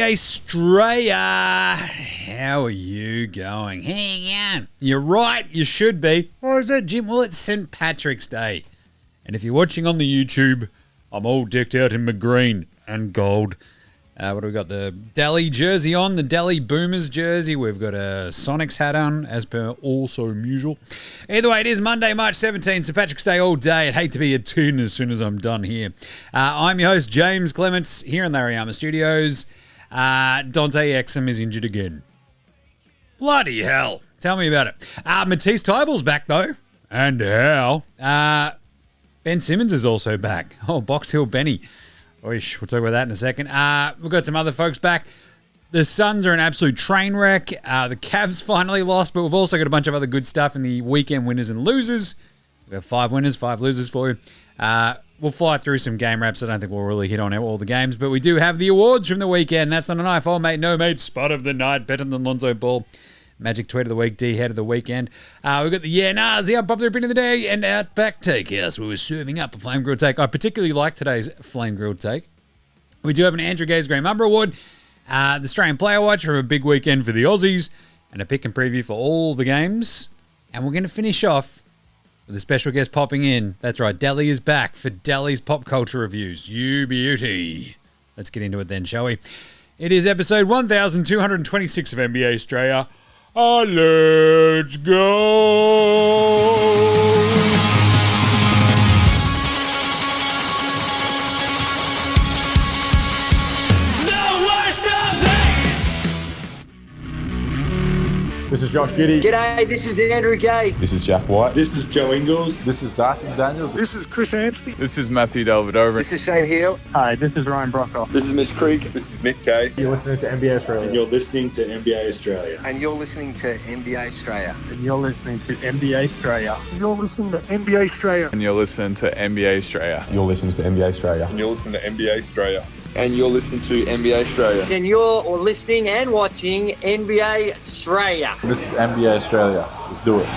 NBA Straya. How are you going? Hang on. You're right, you should be. Or is that, Jim? Well, it's St. Patrick's Day. And if you're watching on the YouTube, I'm all decked out in my green and gold. What do we got? The Deli jersey on, the Deli Boomers jersey. We've got a Sonics hat on, as per also usual. Either way, it is Monday, March 17th, St. Patrick's Day all day. I'd hate to be a tune as soon as I'm done here. I'm your host, James Clements, here in the Larryama Studios. Dante Exum is injured again. Bloody hell. Tell me about it. Matisse Thybulle's back, though. And how? Ben Simmons is also back. Oh, Box Hill Benny. Oish, we'll talk about that in a second. We've got some other folks back. The Suns are an absolute train wreck. The Cavs finally lost, but we've also got a bunch of other good stuff in the weekend winners and losers. We've got 5 winners, 5 losers for you. We'll fly through some game wraps. I don't think we'll really hit on all the games, but we do have the awards from the weekend. That's not a knife. Oh, mate, no, mate. Spud of the night, better than Lonzo Ball. Magic Tweet of the Week, D-Head of the Weekend. We've got the the Unpopular Opinion of the Day, and Outback Takehouse, where we're serving up a flame grilled take. I particularly like today's flame grilled take. We do have an Andrew Gaze Graham MAMBA Award, the Australian Player Watch from a big weekend for the Aussies, and a pick and preview for all the games. And we're going to finish off with a special guest popping in. That's right, Deli is back for Deli's Pop Culture Reviews. You beauty. Let's get into it then, shall we? It is episode 1226 of NBA Straya. Let's go! This is Josh Giddey. G'day, this is Andrew Gaze. This is Jack White. This is Joe Ingles. This is Darcy Daniels. This is Chris Anstey. This is Matthew Delvedova. This is Shane Hill. Hi, this is Ryan Brockhoff. This is Mitch Creek. This is Nick Kay. You're listening to NBA Australia. And you're listening to NBA Australia. And you're listening to NBA Straya. And you're listening to NBA Straya. You're listening to NBA Straya. And you're listening to NBA Straya. You're listening to NBA Australia. And you're listening to NBA Straya. And you're listening to NBA Australia. And you're listening and watching NBA Straya. This is NBA Australia. Let's do it.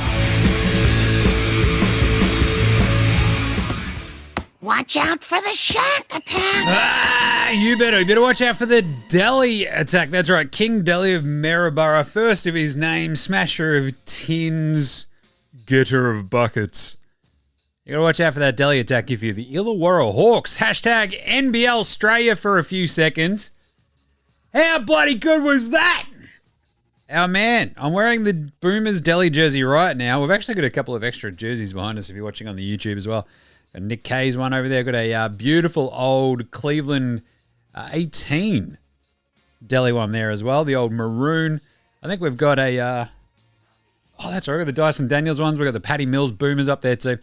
Watch out for the shark attack. You better watch out for the Deli attack. That's right, King Deli of Maryborough, first of his name, smasher of tins, getter of buckets. You gotta watch out for that Deli attack if you're the Illawarra Hawks. Hashtag NBL Straya for a few seconds. How bloody good was that? Oh man, I'm wearing the Boomers Deli jersey right now. We've actually got a couple of extra jerseys behind us if you're watching on the YouTube as well. Got Nick Kay's one over there. Got a beautiful old Cleveland 18 Deli one there as well. The old maroon. I think we've got a... that's right. We've got the Dyson Daniels ones. We've got the Patty Mills Boomers up there too.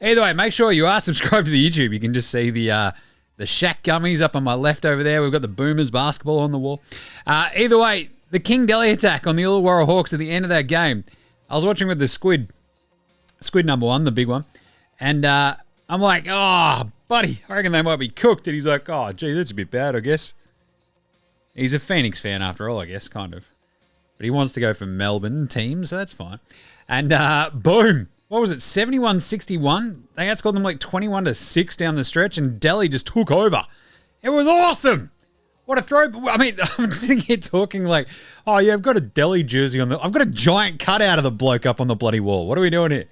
Either way, make sure you are subscribed to the YouTube. You can just see the Shaq gummies up on my left over there. We've got the Boomers basketball on the wall. Either way, the King Deli attack on the Illawarra Hawks at the end of that game. I was watching with the Squid number 1, the big one. And I'm like, oh, buddy, I reckon they might be cooked. And he's like, oh, gee, that's a bit bad, I guess. He's a Phoenix fan after all, I guess, kind of. But he wants to go for Melbourne team, so that's fine. And boom. What was it, 71-61? They outscored them like 21-6 down the stretch, and Deli just took over. It was awesome. What a throw. I mean, I'm sitting here talking like, oh, yeah, I've got a Deli jersey on I've got a giant cutout of the bloke up on the bloody wall. What are we doing here?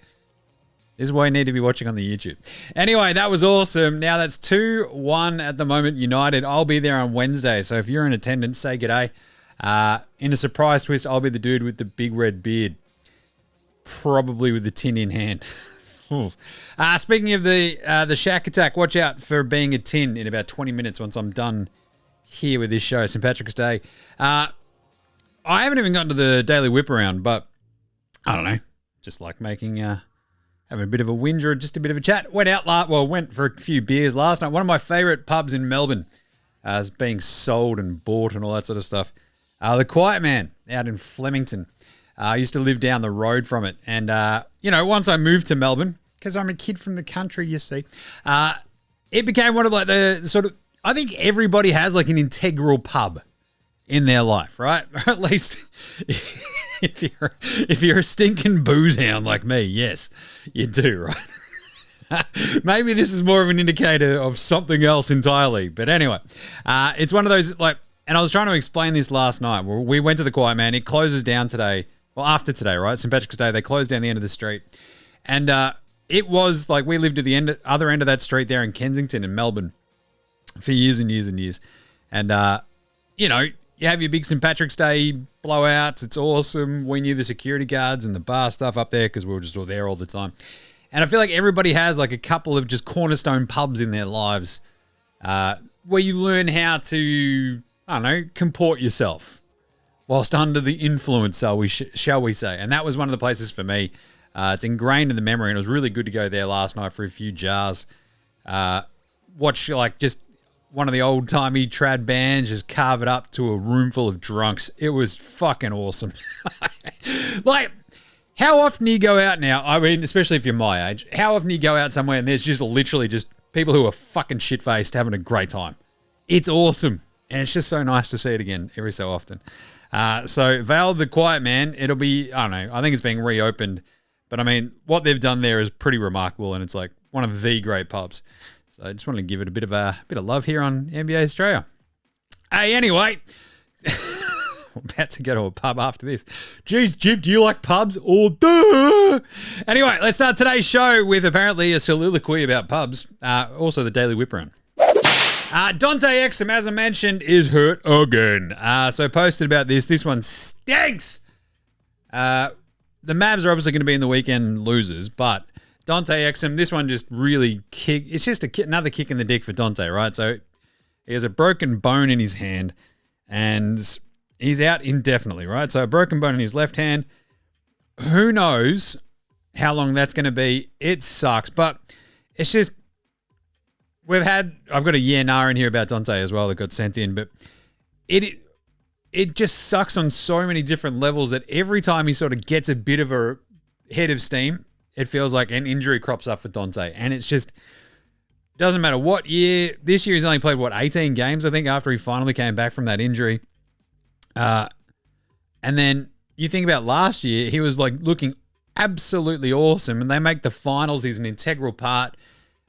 This is why you need to be watching on the YouTube. Anyway, that was awesome. Now that's 2-1 at the moment, United. I'll be there on Wednesday, so if you're in attendance, say g'day. In a surprise twist, I'll be the dude with the big red beard. Probably with the tin in hand. Speaking of the Shaq attack, watch out for being a tin in about 20 minutes once I'm done here with this show, St. Patrick's Day. I haven't even gotten to the daily whip around, but I don't know. Just like making, having a bit of a whinge or just a bit of a chat. Went for a few beers last night. One of my favourite pubs in Melbourne is being sold and bought and all that sort of stuff. The Quiet Man out in Flemington. I used to live down the road from it. And, once I moved to Melbourne, because I'm a kid from the country, you see, it became one of like the sort of, I think everybody has like an integral pub in their life, right? Or at least if you're a stinking booze hound like me, yes, you do, right? Maybe this is more of an indicator of something else entirely. But anyway, it's one of those, like, And I was trying to explain this last night. We went to the Quiet Man. It closes down today. Well, after today, right? St. Patrick's Day, they closed down the end of the street. And it was like we lived at the other end of that street there in Kensington in Melbourne for years and years and years. And, you know, you have your big St. Patrick's Day blowouts. It's awesome. We knew the security guards and the bar stuff up there because we were just all there all the time. And I feel like everybody has like a couple of just cornerstone pubs in their lives where you learn how to, I don't know, comport yourself whilst under the influence, shall we say. And that was one of the places for me. It's ingrained in the memory, and it was really good to go there last night for a few jars. Watch like just one of the old-timey trad bands just carve it up to a room full of drunks. It was fucking awesome. Like, how often do you go out now? I mean, especially if you're my age, how often do you go out somewhere and there's just literally just people who are fucking shit-faced having a great time? It's awesome. And it's just so nice to see it again every so often. So, Vale, the Quiet Man, it'll be, I don't know, I think it's being reopened. But, I mean, what they've done there is pretty remarkable, and it's like one of the great pubs. So I just wanted to give it a bit of love here on NBA Straya. Hey, anyway, we're about to go to a pub after this. Geez, Jim, do you like pubs? Oh, duh! Anyway, let's start today's show with apparently a soliloquy about pubs. Also, the Daily Whip Round. Dante Exum, as I mentioned, is hurt again. So I posted about this. This one stinks. The Mavs are obviously going to be in the weekend losers, but Dante Exum, this one just really it's just another kick in the dick for Dante, right? So he has a broken bone in his hand and he's out indefinitely, right? So a broken bone in his left hand. Who knows how long that's going to be? It sucks, but it's just, I've got a yeah-nah in here about Dante as well that got sent in, but it just sucks on so many different levels that every time he sort of gets a bit of a head of steam, it feels like an injury crops up for Dante. And it's just, doesn't matter what year. This year he's only played, 18 games, I think, after he finally came back from that injury. And then you think about last year, he was like looking absolutely awesome. And they make the finals. He's an integral part.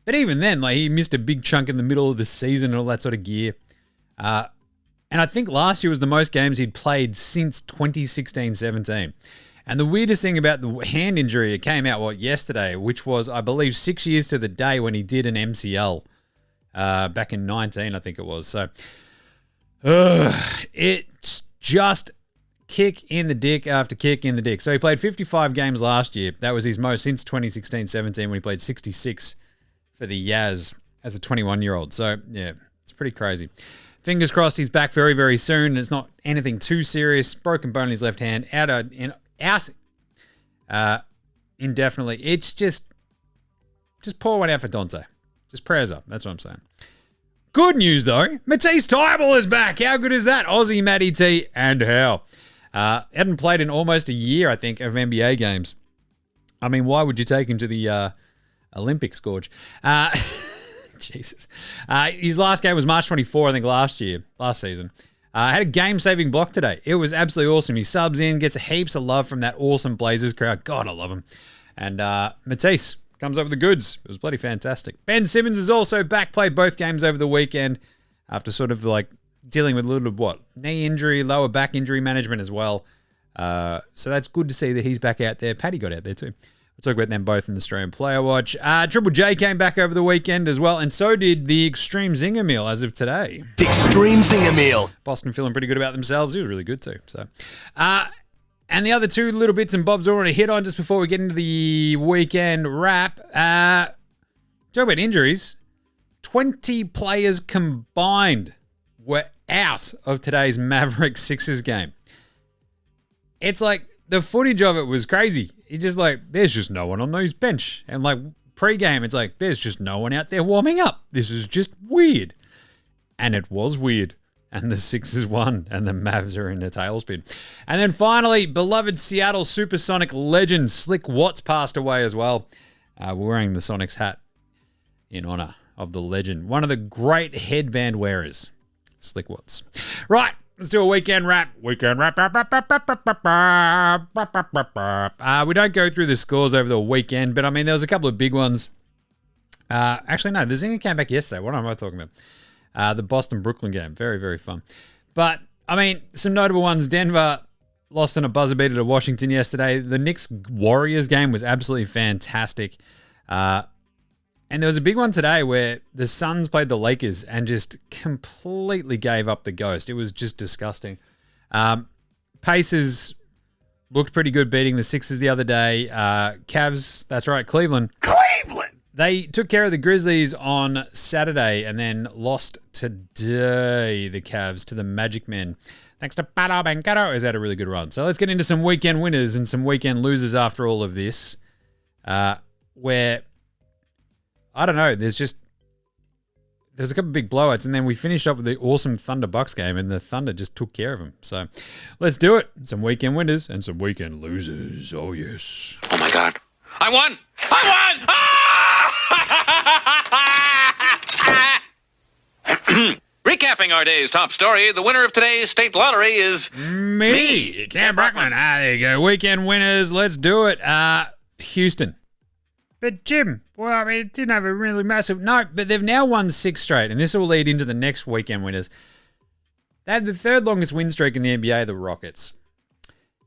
But even then, like he missed a big chunk in the middle of the season and all that sort of gear. And I think last year was the most games he'd played since 2016-17. And the weirdest thing about the hand injury, it came out, yesterday, which was, I believe, 6 years to the day when he did an MCL back in 19, I think it was. So, it's just kick in the dick after kick in the dick. So he played 55 games last year. That was his most since 2016-17 when he played 66 for the Yaz as a 21-year-old. So, yeah, it's pretty crazy. Fingers crossed he's back very, very soon. It's not anything too serious. Broken bone in his left hand. Out indefinitely. It's just pour one out for Dante. Just prayers up. That's what I'm saying. Good news, though. Matisse Thybulle is back. How good is that? Aussie Matty T and how? Hadn't played in almost a year, I think, of NBA games. I mean, why would you take him to the Olympics, Gorge? Jesus. His last game was March 24, I think, last season. Had a game-saving block today. It was absolutely awesome. He subs in, gets heaps of love from that awesome Blazers crowd. God, I love him. And Matisse comes up with the goods. It was bloody fantastic. Ben Simmons is also back, played both games over the weekend after sort of like dealing with a little bit of knee injury, lower back injury management as well. So that's good to see that he's back out there. Paddy got out there too. We'll talk about them both in the Australian Player Watch. Triple J came back over the weekend as well, and so did the Extreme Zinger Meal as of today. Extreme Zinger Meal. Boston feeling pretty good about themselves. He was really good too. So, and the other two little bits and bobs I want to hit on just before we get into the weekend wrap. Talk about injuries. 20 players combined were out of today's Mavericks Sixers game. It's like the footage of it was crazy. It's just like, there's just no one on those bench. And like pre-game, it's like, there's just no one out there warming up. This is just weird. And it was weird. And the Sixers won. And the Mavs are in a tailspin. And then finally, beloved Seattle Supersonic legend Slick Watts passed away as well. Wearing the Sonics hat in honor of the legend. One of the great headband wearers, Slick Watts. Right. Let's do a weekend wrap. Weekend wrap. We don't go through the scores over the weekend, but I mean, there was a couple of big ones. Actually, no, the Zinger came back yesterday. What am I talking about? The Boston-Brooklyn game. Very, very fun. But, I mean, some notable ones. Denver lost in a buzzer beater to Washington yesterday. The Knicks-Warriors game was absolutely fantastic. And there was a big one today where the Suns played the Lakers and just completely gave up the ghost. It was just disgusting. Pacers looked pretty good beating the Sixers the other day. Cavs, that's right, Cleveland. They took care of the Grizzlies on Saturday and then lost today, the Cavs, to the Magic Men. Thanks to Pato Bancato, who's had a really good run. So let's get into some weekend winners and some weekend losers after all of this, where, I don't know, there's a couple of big blowouts, and then we finished up with the awesome Thunder-Bucks game, and the Thunder just took care of them. So let's do it. Some weekend winners and some weekend losers. Oh, yes. Oh my God. I won! I won! Recapping our day's top story, the winner of today's state lottery is me, Cam Bruckman. There you go. Weekend winners. Let's do it. Houston. But Jim, well, I mean, it didn't have a really massive... No, but they've now won 6 straight, and this will lead into the next weekend winners. They had the third longest win streak in the NBA, the Rockets.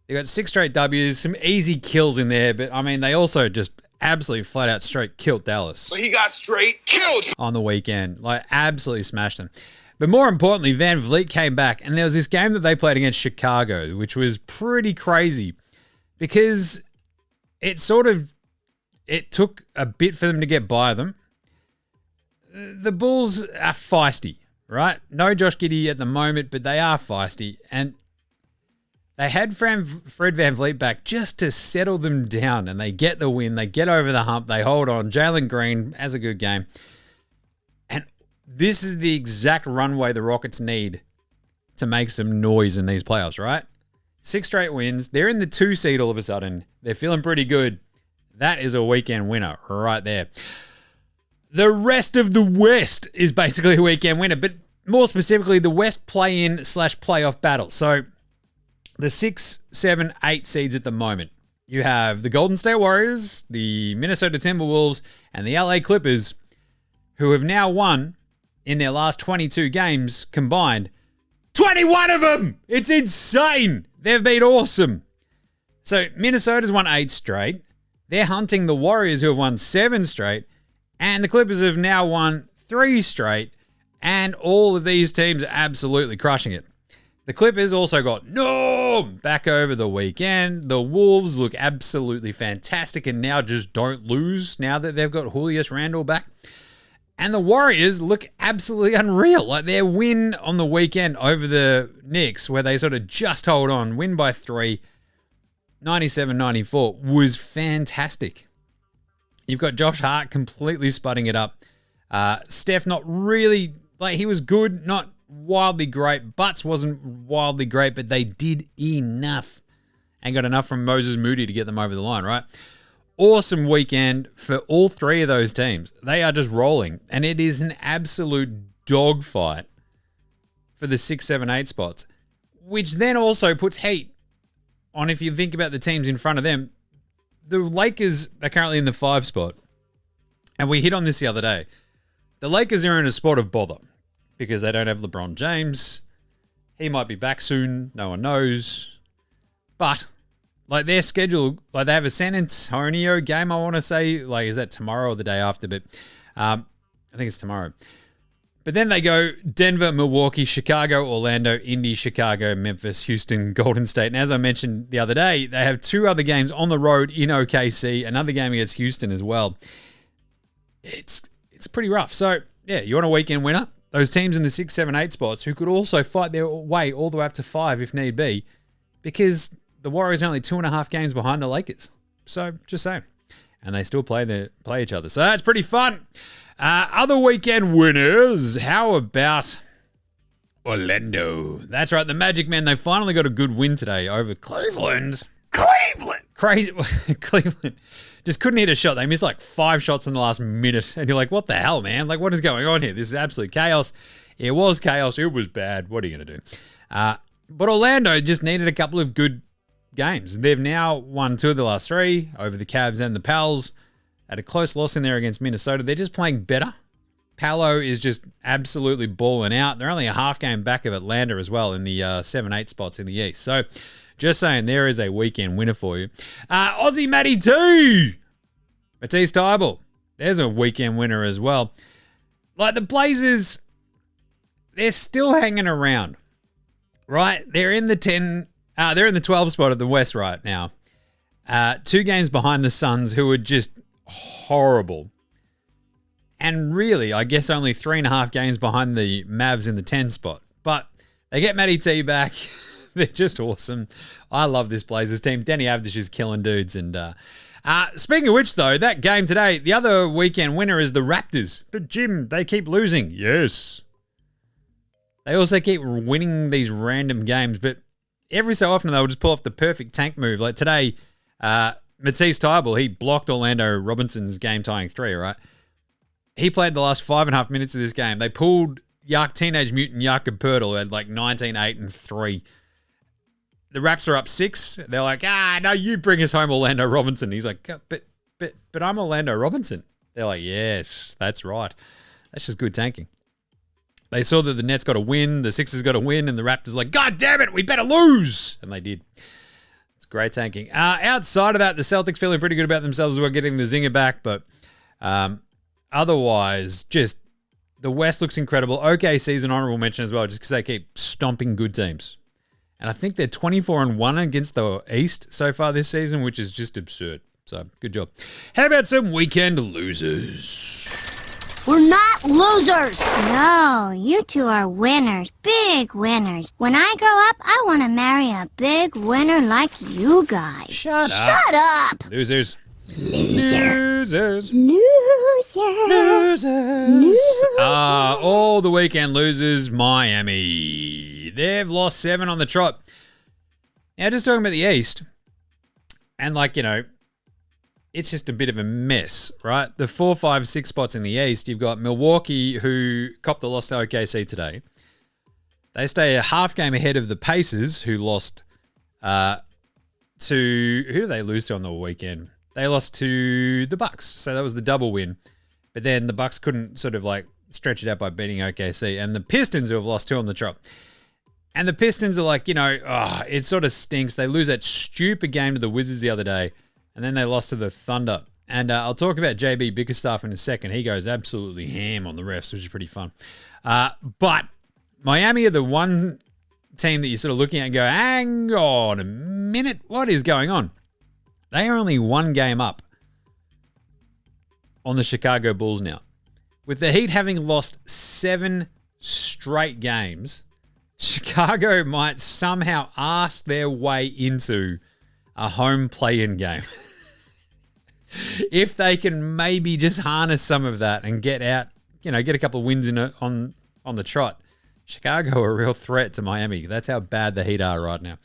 They got 6 straight W's, some easy kills in there, but, I mean, they also just absolutely flat out straight killed Dallas. So he got straight killed on the weekend. Like, absolutely smashed them. But more importantly, Van Vliet came back, and there was this game that they played against Chicago, which was pretty crazy because it took a bit for them to get by them. The Bulls are feisty, right? No Josh Giddey at the moment, but they are feisty. And they had Fred VanVleet back just to settle them down, and they get the win. They get over the hump. They hold on. Jalen Green has a good game. And this is the exact runway the Rockets need to make some noise in these playoffs, right? 6 straight wins. They're in the 2 seed all of a sudden. They're feeling pretty good. That is a weekend winner right there. The rest of the West is basically a weekend winner, but more specifically, the West play-in/playoff battle. So the 6, 7, 8 seeds at the moment. You have the Golden State Warriors, the Minnesota Timberwolves, and the LA Clippers, who have now won in their last 22 games combined. 21 of them! It's insane! They've been awesome. So Minnesota's won 8 straight. They're hunting the Warriors, who have won 7 straight, and the Clippers have now won 3 straight, and all of these teams are absolutely crushing it. The Clippers also got back over the weekend. The Wolves look absolutely fantastic and now just don't lose now that they've got Julius Randle back. And the Warriors look absolutely unreal. Like their win on the weekend over the Knicks, where they sort of just hold on, win by 3, 97-94, was fantastic. You've got Josh Hart completely spudding it up. Steph not really, like he was good, not wildly great. Butts wasn't wildly great, but they did enough and got enough from Moses Moody to get them over the line, right? Awesome weekend for all 3 of those teams. They are just rolling, and it is an absolute dogfight for the 6, 7, 8 spots, which then also puts heat on, if you think about the teams in front of them. The Lakers are currently in the 5 spot, and we hit on this the other day. The Lakers are in a spot of bother because they don't have LeBron James. He might be back soon. No one knows. But like their schedule, like they have a San Antonio game, I want to say. Like, is that tomorrow or the day after? But I think it's tomorrow. But then they go Denver, Milwaukee, Chicago, Orlando, Indy, Chicago, Memphis, Houston, Golden State. And as I mentioned the other day, they have 2 other games on the road in OKC, another game against Houston as well. It's pretty rough. So, yeah, you want a weekend winner? Those teams in the 6, 7, 8 spots who could also fight their way all the way up to 5 if need be, because the Warriors are only 2.5 games behind the Lakers. So, just saying. And they still play each other. So, that's pretty fun. Other weekend winners, how about Orlando? That's right, the Magic Men, they finally got a good win today over Cleveland. Crazy. Cleveland just couldn't hit a shot. They missed like 5 shots in the last minute. And you're like, what the hell, man? Like, what is going on here? This is absolute chaos. It was chaos. It was bad. What are you going to do? But Orlando just needed a couple of good games. They've now won 2 of the last 3 over the Cavs and the Pals. Had a close loss in there against Minnesota. They're just playing better. Palo is just absolutely balling out. They're only a half game back of Atlanta as well in the 7-8 spots in the East. So just saying, there is a weekend winner for you. Aussie Matty T. Matisse Thybulle. There's a weekend winner as well. Like the Blazers, they're still hanging around, right? They're in the 12 spot of the West right now. 2 games behind the Suns, who are just horrible. And really, I guess only 3.5 games behind the Mavs in the 10 spot. But they get Matty T back. They're just awesome. I love this Blazers team. Denny Avdish is killing dudes. And speaking of which, though, that game today, the other weekend winner is the Raptors. But, Jim, they keep losing. Yes. They also keep winning these random games. But every so often, they'll just pull off the perfect tank move. Like today, Matisse Thybulle, he blocked Orlando Robinson's game-tying 3, right? He played the last 5.5 minutes of this game. They pulled Teenage Mutant Jakob Poeltl at like 19, 8, and 3. The Raps are up 6. They're like, no, you bring us home, Orlando Robinson. He's like, but I'm Orlando Robinson. They're like, yes, that's right. That's just good tanking. They saw that the Nets got a win, the Sixers got a win, and the Raptors like, God damn it, we better lose. And they did. It's great tanking. Outside of that, the Celtics feeling pretty good about themselves. We're getting the zinger back, but otherwise, just the West looks incredible. OKC's an honorable mention as well, just because they keep stomping good teams. And I think they're 24-1 against the East so far this season, which is just absurd. So, good job. How about some weekend losers? We're not losers. No, you two are winners. Big winners. When I grow up, I want to marry a big winner like you guys. Shut up. Losers. Losers. All the weekend losers, Miami. They've lost 7 on the trot. Now, just talking about the East, and it's just a bit of a mess, right? The 4, 5, 6 spots in the East, you've got Milwaukee, who copped the loss to OKC today. They stay a half game ahead of the Pacers, who lost to... Who did they lose to on the weekend? They lost to the Bucks, so that was the double win. But then the Bucks couldn't sort of stretch it out by beating OKC. And the Pistons, who have lost 2 on the trot. And the Pistons are it sort of stinks. They lose that stupid game to the Wizards the other day. And then they lost to the Thunder. And I'll talk about JB Bickerstaff in a second. He goes absolutely ham on the refs, which is pretty fun. But Miami are the one team that you're sort of looking at and go, hang on a minute, what is going on? They are only 1 game up on the Chicago Bulls now. With the Heat having lost 7 straight games, Chicago might somehow arse their way into a home play-in game. If they can maybe just harness some of that and get out, get a couple of wins on the trot, Chicago are a real threat to Miami. That's how bad the Heat are right now.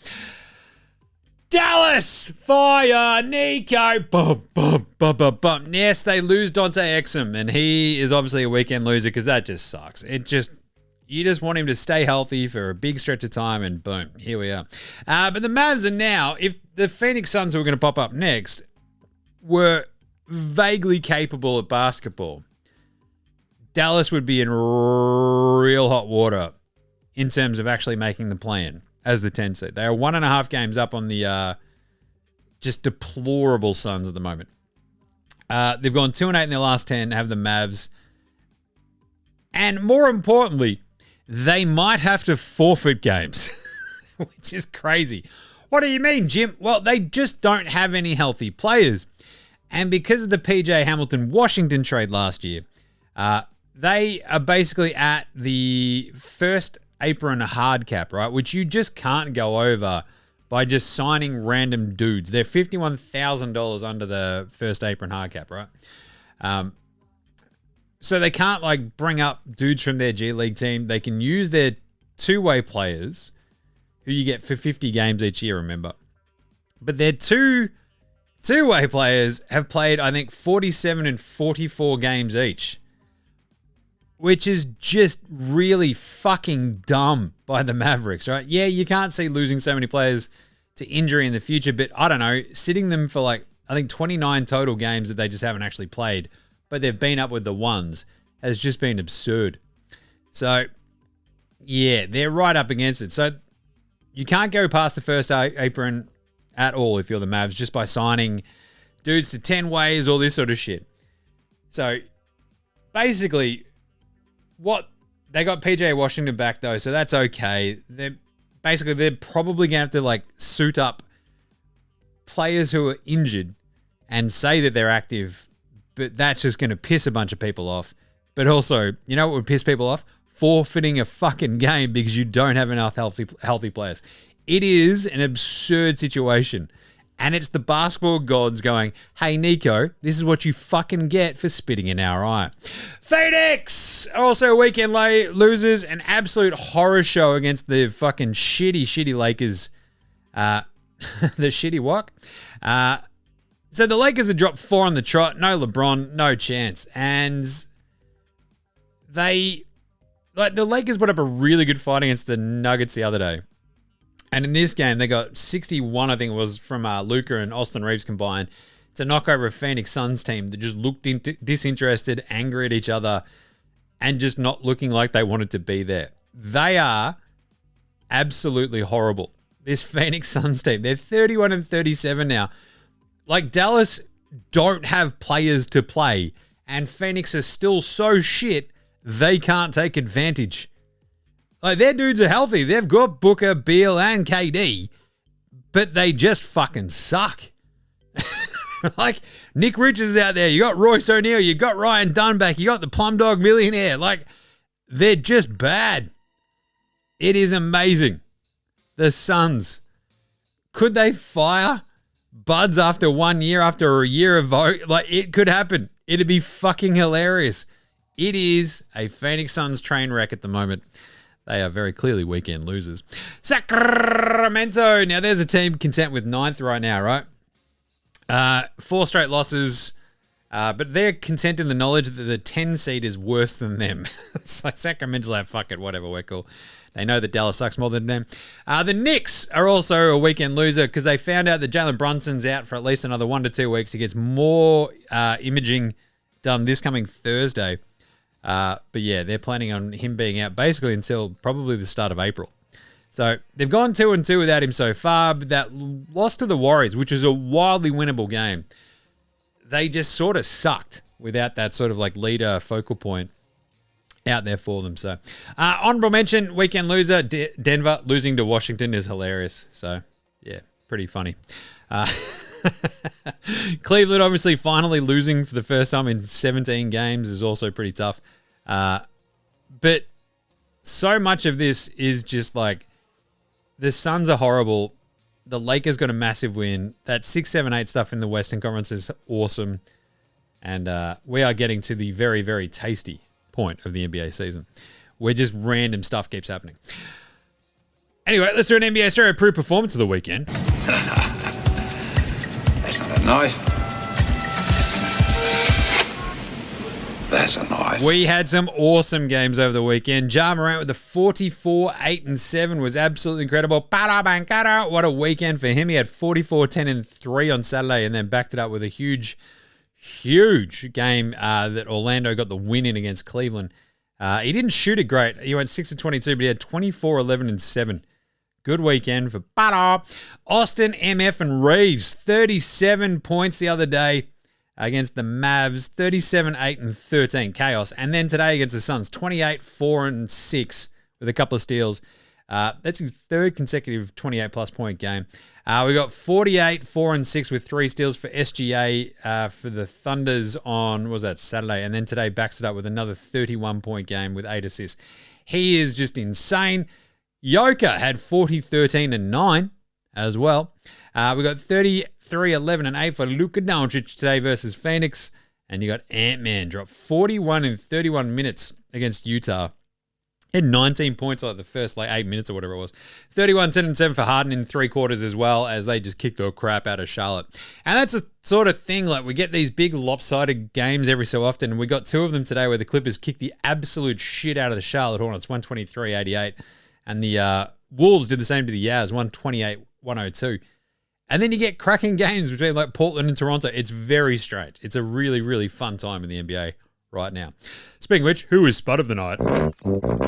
Dallas, fire, Nico, bum, bum, bum, bum, bum. Yes, they lose Dante Exum, and he is obviously a weekend loser because that just sucks. You just want him to stay healthy for a big stretch of time, and boom, here we are. But the Mavs are now, if the Phoenix Suns, who are going to pop up next, were vaguely capable at basketball, Dallas would be in real hot water in terms of actually making the play-in as the 10 seed. They are 1.5 games up on the just deplorable Suns at the moment. They've gone 2-8 in their last 10, have the Mavs. And more importantly, they might have to forfeit games, which is crazy. What do you mean, Jim? Well, they just don't have any healthy players. And because of the PJ Hamilton-Washington trade last year, they are basically at the first apron hard cap, right? Which you just can't go over by just signing random dudes. They're $51,000 under the first apron hard cap, right? So they can't bring up dudes from their G League team. They can use their two-way players who you get for 50 games each year, remember. But their two-way players have played, I think, 47 and 44 games each, which is just really fucking dumb by the Mavericks, right? Yeah, you can't see losing so many players to injury in the future, but I don't know, sitting them for I think 29 total games that they just haven't actually played, but they've been up with the ones. has just been absurd. So, yeah, they're right up against it. So, you can't go past the first apron at all if you're the Mavs just by signing dudes to 10 ways, all this sort of shit. So, basically, they got PJ Washington back, though, so that's okay. They're probably going to have to, like, suit up players who are injured and say that they're active, but that's just going to piss a bunch of people off. But also, you know what would piss people off? Forfeiting a fucking game because you don't have enough healthy players. It is an absurd situation. And it's the basketball gods going, hey, Nico, this is what you fucking get for spitting in our eye. Phoenix! Also weekend losers. An absolute horror show against the fucking shitty Lakers. The shitty what? So the Lakers have dropped 4 on the trot. No LeBron, no chance. And the Lakers put up a really good fight against the Nuggets the other day. And in this game, they got 61, I think it was, from Luka and Austin Reaves combined to knock over a Phoenix Suns team that just looked disinterested, angry at each other, and just not looking like they wanted to be there. They are absolutely horrible. This Phoenix Suns team, they're 31-37 now. Like, Dallas don't have players to play, and Phoenix is still so shit, they can't take advantage. Like, their dudes are healthy. They've got Booker, Beal, and KD, but they just fucking suck. Like, Nick Richards is out there. You got Royce O'Neal. You got Ryan Dunn back. You got the Plum Dog Millionaire. Like, they're just bad. It is amazing. The Suns. Could they fire Buds after 1 year, after a year of vote? Like, it could happen. It'd be fucking hilarious. It is a Phoenix Suns train wreck at the moment. They are very clearly weekend losers. Sacramento. Now, there's a team content with 9th right now, right? 4 straight losses, but they're content in the knowledge that the 10 seed is worse than them. It's like Sacramento's like, fuck it, whatever, we're cool. They know that Dallas sucks more than them. The Knicks are also a weekend loser because they found out that Jalen Brunson's out for at least another 1 to 2 weeks. He gets more imaging done this coming Thursday. But yeah, they're planning on him being out basically until probably the start of April. So they've gone 2-2 without him so far, but that loss to the Warriors, which is a wildly winnable game, they just sort of sucked without that sort of like leader focal point out there for them. So honorable mention, weekend loser, Denver losing to Washington is hilarious. So yeah, pretty funny. Cleveland obviously finally losing for the first time in 17 games is also pretty tough. But so much of this is just like the Suns are horrible. The Lakers got a massive win. That 6, 7, 8 stuff in the Western Conference is awesome. And we are getting to the very, very tasty point of the NBA season where just random stuff keeps happening. Anyway, let's do an NBA Straya approved performance of the weekend. That's not a knife. That's a knife. We had some awesome games over the weekend. Ja Morant with the 44, 8, and 7 was absolutely incredible. What a weekend for him. He had 44, 10, and 3 on Saturday and then backed it up with a huge game that Orlando got the win in against Cleveland. He didn't shoot it great. He went 6 of 22, but he had 24, 11, and 7. Good weekend for Austin, MF, and Reaves. 37 points the other day against the Mavs. 37, 8, and 13. Chaos. And then today against the Suns. 28, 4, and 6 with a couple of steals. That's his 3rd consecutive 28-plus point game. We got 48, 4, and 6 with 3 steals for SGA for the Thunders on, what was that, Saturday? And then today backs it up with another 31-point game with 8 assists. He is just insane. Joker had 40, 13, and 9 as well. We got 33, 11, and 8 for Luka Doncic today versus Phoenix. And you got Ant-Man drop 41 in 31 minutes against Utah. He had 19 points like the first 8 minutes or whatever it was. 31, 10, and 7 for Harden in 3 quarters as well as they just kicked the crap out of Charlotte. And that's the sort of thing, like we get these big lopsided games every so often. And we got 2 of them today where the Clippers kicked the absolute shit out of the Charlotte Hornets, 123-88. And the Wolves did the same to the Jazz, 128-102. And then you get cracking games between like Portland and Toronto. It's very strange. It's a really, really fun time in the NBA right now. Speaking of which, who is Spud of the night?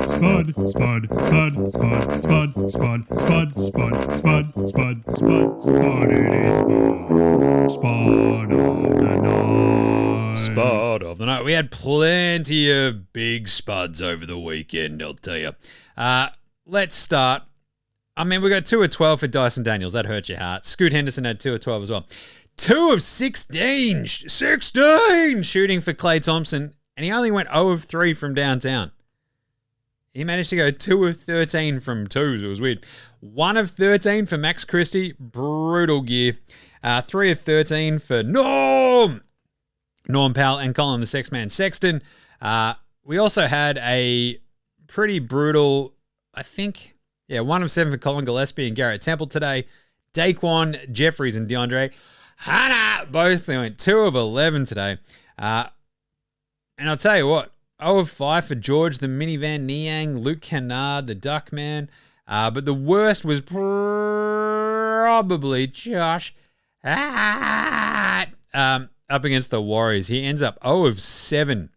Spud, Spud, Spud, Spud, Spud, Spud, Spud, Spud, Spud, Spud, Spud, Spud, it is Spud of the night. Spud of the night. We had plenty of big spuds over the weekend, I'll tell you. Let's start. I mean, we got 2 of 12 for Dyson Daniels. That hurt your heart. Scoot Henderson had 2 of 12 as well. 2 of 16. 16 shooting for Klay Thompson. And he only went 0 of 3 from downtown. He managed to go 2 of 13 from twos. It was weird. 1 of 13 for Max Christie. Brutal gear. 3 of 13 for Norm Powell and Colin the Sexman Sexton. We also had a pretty brutal, I think, 1 of 7 for Colin Gillespie and Garrett Temple today. Daquan Jeffries and DeAndre Hannah both went 2 of 11 today. And I'll tell you what, 0 of 5 for George, the minivan Niang, Luke Kennard, the Duckman. But the worst was probably Josh up against the Warriors. He ends up 0 of 7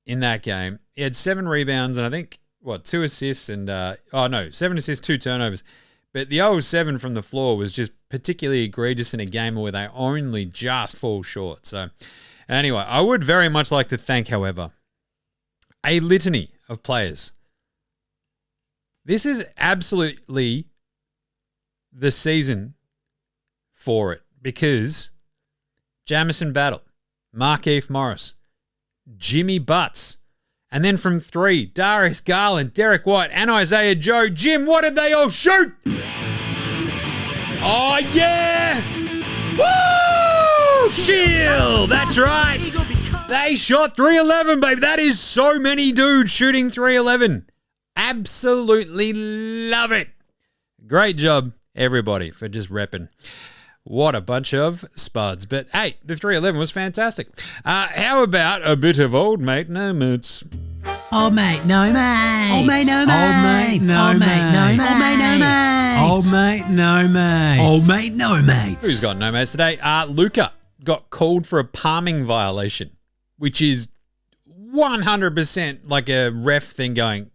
in that game. He had 7 rebounds and I think, 2 assists and, 7 assists, 2 turnovers. But the 0 of 7 from the floor was just particularly egregious in a game where they only just fall short. So, anyway, I would very much like to thank, however, a litany of players. This is absolutely the season for it because Jamison Battle, Markieff Morris, Jimmy Butts, and then from 3, Darius Garland, Derek White, and Isaiah Joe. Jim, what did they all shoot? Oh, yeah! Woo! Chill! That's right. They shot 311, baby. That is so many dudes shooting 311. Absolutely love it. Great job, everybody, for just repping. What a bunch of spuds. But, hey, the 311 was fantastic. How about a bit of old mate, no moots? Old mate, no mate. Old mate, no mate. Old mate, no Old mate, no mate. mate. Old mate, no mate. Old mate, no mate. Old mate, no mates. Who's got no mates today? Luca got called for a palming violation, which is 100% like a ref thing going,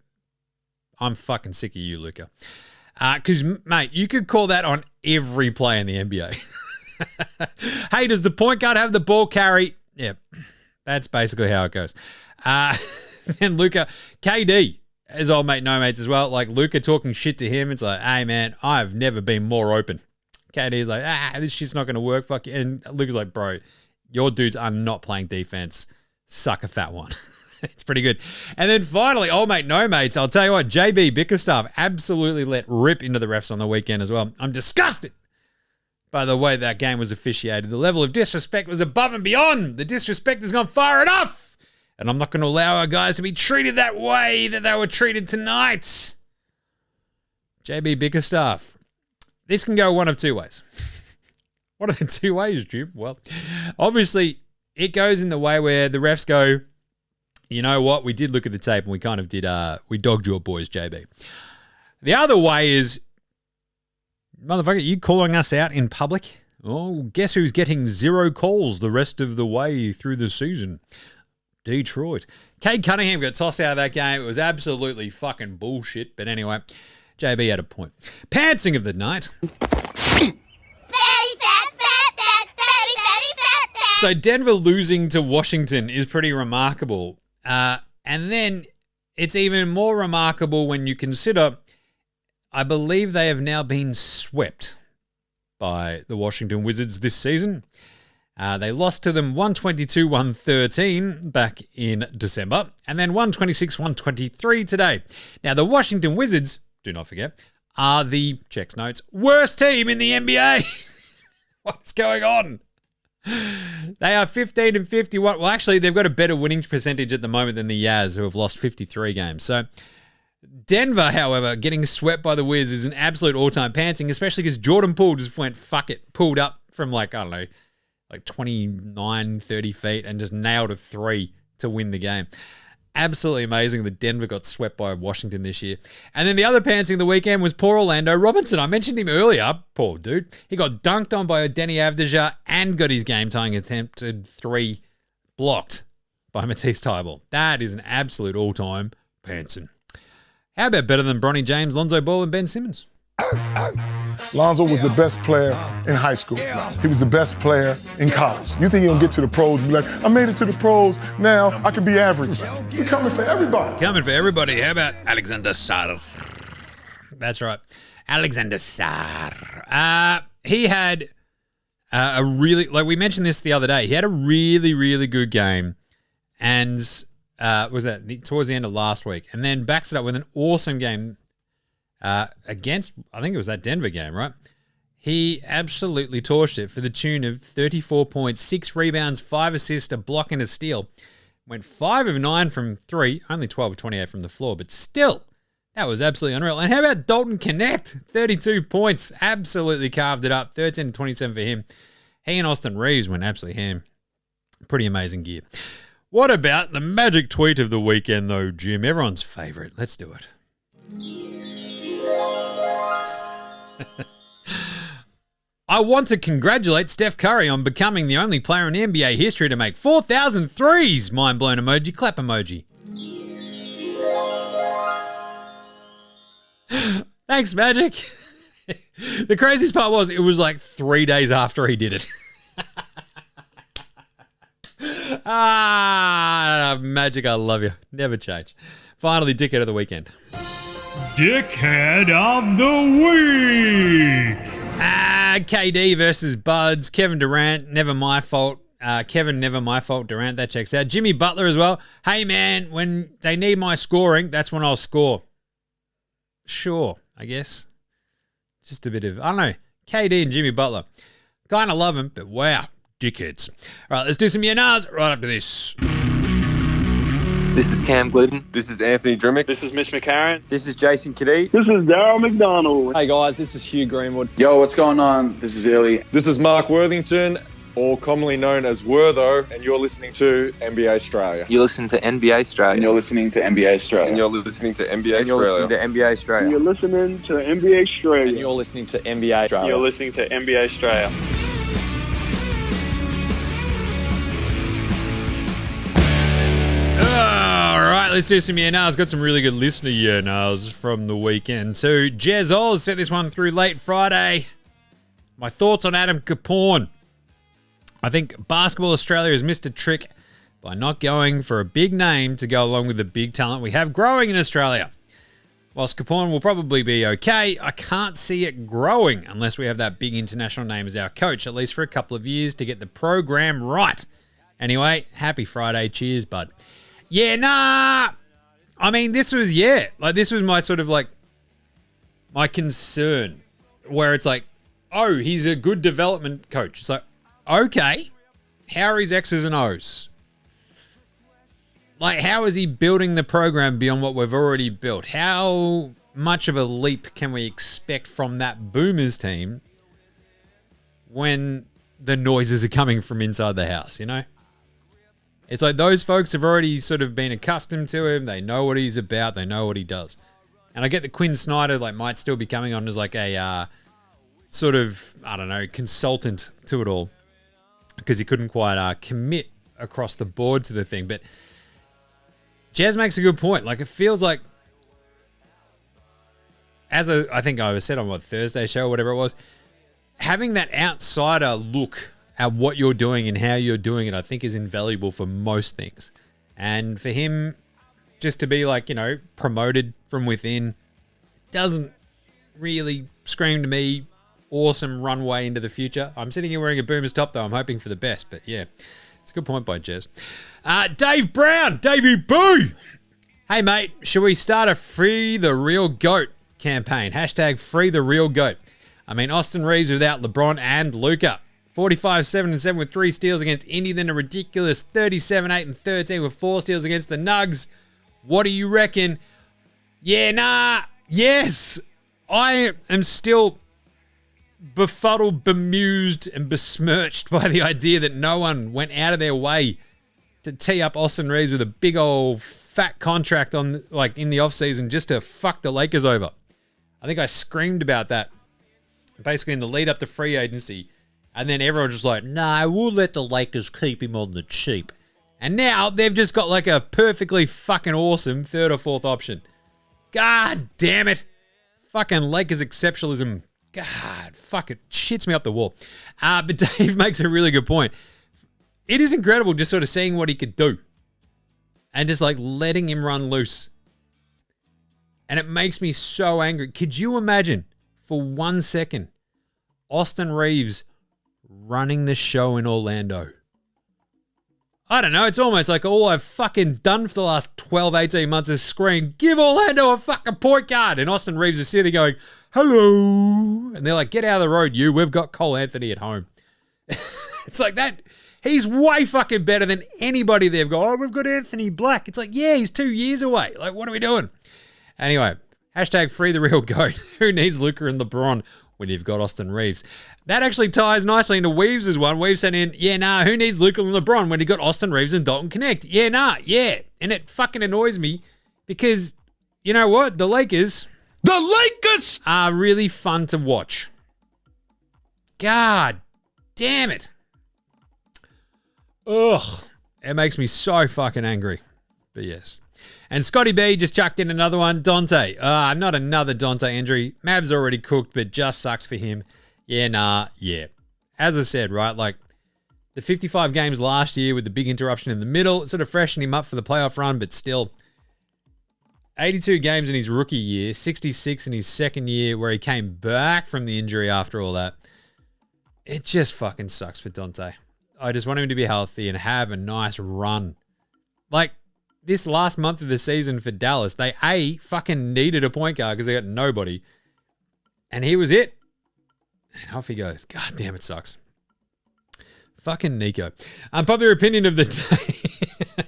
I'm fucking sick of you, Luca. Because, mate, you could call that on every play in the NBA. Hey, does the point guard have the ball carry? Yeah, that's basically how it goes. And Luca, KD, as old mate, no mates as well. Like, Luca talking shit to him. It's like, hey, man, I've never been more open. KD's like, this shit's not going to work. Fuck you. And Luca's like, bro, your dudes are not playing defense. Suck a fat one. It's pretty good. And then finally, old mate, no mates. I'll tell you what, JB Bickerstaff absolutely let rip into the refs on the weekend as well. I'm disgusted by the way that game was officiated. The level of disrespect was above and beyond. The disrespect has gone far enough. And I'm not going to allow our guys to be treated that way that they were treated tonight. JB Bickerstaff. This can go one of 2 ways. What are the 2 ways, Jim? Well, obviously, it goes in the way where the refs go, you know what? We did look at the tape and we kind of did, we dogged your boys, JB. The other way is, motherfucker, you calling us out in public? Oh, guess who's getting 0 calls the rest of the way through the season? Detroit. Cade Cunningham got tossed out of that game. It was absolutely fucking bullshit. But anyway, JB had a point. Pantsing of the night. So Denver losing to Washington is pretty remarkable. And then it's even more remarkable when you consider, I believe they have now been swept by the Washington Wizards this season. They lost to them 122-113 back in December, and then 126-123 today. Now, the Washington Wizards, do not forget, are the, checks notes, worst team in the NBA. What's going on? They are 15-51. Well, actually, they've got a better winning percentage at the moment than the Jazz, who have lost 53 games. So, Denver, however, getting swept by the Wiz is an absolute all-time pantsing, especially because Jordan Poole just went, fuck it, pulled up from like 29, 30 feet and just nailed a 3 to win the game. Absolutely amazing that Denver got swept by Washington this year. And then the other pantsing of the weekend was poor Orlando Robinson. I mentioned him earlier. Poor dude. He got dunked on by Denny Avdija and got his game-tying attempted 3 blocked by by Matisse Thybulle. That is an absolute all-time pantsin'. How about better than Bronny James, Lonzo Ball, and Ben Simmons? Lonzo was the best player in high school. He was the best player in college. You think he'll get to the pros and be like, I made it to the pros, now I can be average. He's coming for everybody. Coming for everybody. How about Alexander Sarr? That's right. Alexander Sarr. He had a really, like we mentioned this the other day, he had a really, really good game. And was that towards the end of last week. And then backs it up with an awesome game against, I think it was that Denver game, right? He absolutely torched it for the tune of 34 points, 6 rebounds, 5 assists, a block and a steal. Went 5 of 9 from 3, only 12 of 28 from the floor, but still, that was absolutely unreal. And how about Dalton Connect? 32 points, absolutely carved it up. 13 to 27 for him. He and Austin Reaves went absolutely ham. Pretty amazing gear. What about the magic tweet of the weekend, though, Jim? Everyone's favorite. Let's do it. I want to congratulate Steph Curry on becoming the only player in NBA history to make 4,000 threes. Mind blown emoji, clap emoji. Thanks, Magic. The craziest part was it was like 3 days after he did it. Magic, I love you. Never change. Finally, dickhead of the weekend. Dickhead of the week. KD versus Buds. Kevin Durant, never my fault. Kevin, never my fault. Durant, that checks out. Jimmy Butler as well. Hey, man, when they need my scoring, that's when I'll score. Sure, I guess. Just a bit of, I don't know, KD and Jimmy Butler. Kind of love them, but wow, dickheads. All right, let's do some yeah-nahs right after this. This is Cam Glidden. This is Anthony Drimmick. This is Mitch McCarron. This is Jason Kadee. This is Darryl McDonald. Hey guys, this is Hugh Greenwood. Yo, what's going on? This is Ellie. This is Mark Worthington, or commonly known as Wortho, and you're listening to NBA Straya. You're listening to NBA Straya. And you're listening to NBA Straya. And you're listening to NBA And you're Straya. listening to NBA Straya. And you're listening to NBA Straya. And you're listening to NBA Straya. You're listening to NBA Straya. All right, let's do some yeah-nahs. Got some really good listener yeah-nahs from the weekend too. Jez Oz sent this one through late Friday. My thoughts on Adam Capone. I think Basketball Australia has missed a trick by not going for a big name to go along with the big talent we have growing in Australia. Whilst Capone will probably be okay, I can't see it growing unless we have that big international name as our coach, at least for a couple of years, to get the program right. Anyway, happy Friday. Cheers, bud. Yeah, nah. I mean, this was my sort of like, my concern, where it's like, oh, he's a good development coach. It's like, okay, how are his X's and O's? Like, how is he building the program beyond what we've already built? How much of a leap can we expect from that Boomers team when the noises are coming from inside the house, you know? It's like those folks have already sort of been accustomed to him. They know what he's about. They know what he does. And I get that Quinn Snyder might still be coming on as like a sort of, I don't know, consultant to it all because he couldn't quite commit across the board to the thing. But Jazz makes a good point. Like, it feels like, I think I said on Thursday show or whatever it was, having that outsider look at what you're doing and how you're doing it, I think is invaluable for most things. And for him just to be promoted from within doesn't really scream to me awesome runway into the future. I'm sitting here wearing a Boomers top though. I'm hoping for the best, but yeah, it's a good point by Jez. Dave Brown, Davey Boo. Hey mate, should we start a Free the Real GOAT campaign? Hashtag Free the Real GOAT. I mean, Austin Reaves without LeBron and Luka. 45, 7 and 7 with 3 steals against Indy, then a ridiculous 37, 8 and 13 with 4 steals against the Nugs. What do you reckon? Yeah, nah, yes. I am still befuddled, bemused, and besmirched by the idea that no one went out of their way to tee up Austin Reaves with a big old fat contract in the offseason just to fuck the Lakers over. I think I screamed about that basically in the lead up to free agency. And then everyone just like, nah, we'll let the Lakers keep him on the cheap. And now they've just got like a perfectly fucking awesome third or fourth option. God damn it. Fucking Lakers exceptionalism. God, fuck it. Shits me up the wall. But Dave makes a really good point. It is incredible just sort of seeing what he could do. And just like letting him run loose. And it makes me so angry. Could you imagine for 1 second Austin Reaves running the show in Orlando? I don't know. It's almost like all I've fucking done for the last 12, 18 months is scream, give Orlando a fucking point guard. And Austin Reaves is sitting there going, hello. And they're like, get out of the road, you. We've got Cole Anthony at home. It's like that. He's way fucking better than anybody they've got. Oh, we've got Anthony Black. It's like, yeah, he's 2 years away. Like, what are we doing? Anyway, hashtag free the real GOAT. Who needs Luka and LeBron when you've got Austin Reaves? That actually ties nicely into Weaves' one. Weaves sent in, yeah, nah, who needs Luka and LeBron when you got Austin Reaves and Dalton Connect? Yeah, nah, yeah. And it fucking annoys me because, you know what? The Lakers are really fun to watch. God damn it. Ugh. It makes me so fucking angry. But yes. And Scotty B just chucked in another one. Dante. Not another Dante injury. Mav's already cooked, but just sucks for him. Yeah, nah, yeah. As I said, right, like the 55 games last year with the big interruption in the middle, it sort of freshened him up for the playoff run, but still 82 games in his rookie year, 66 in his second year where he came back from the injury after all that. It just fucking sucks for Dante. I just want him to be healthy and have a nice run. Like, this last month of the season for Dallas, they fucking needed a point guard because they got nobody. And he was it. And off he goes. God damn, it sucks. Fucking Nico. Unpopular opinion of the day.